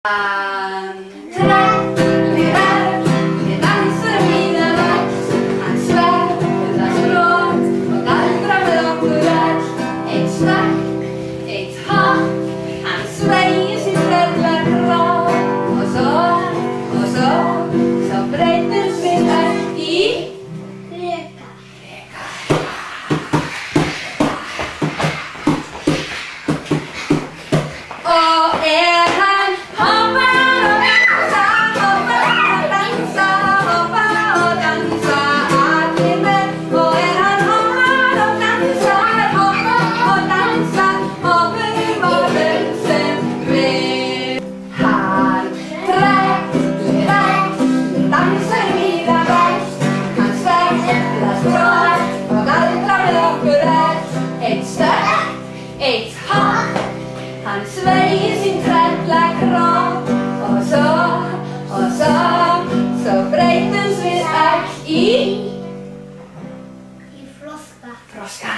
Han träller, vi dansar mina vers. Han svävar så långt och andra med opulär. Ett snack, ett hack, han svänger sin trädlar kropp. Och så bredden smittar i reka. Och han hoppar och dansar, alltid med. Och han hoppar och dansar, hoppar i varelsen med. Han träller, dansar mina vers. Han svävar strålar och andra med opulär. Ett stöd, ett hack, han svänger sin trädla kropp. Och så bredden smittar i froska.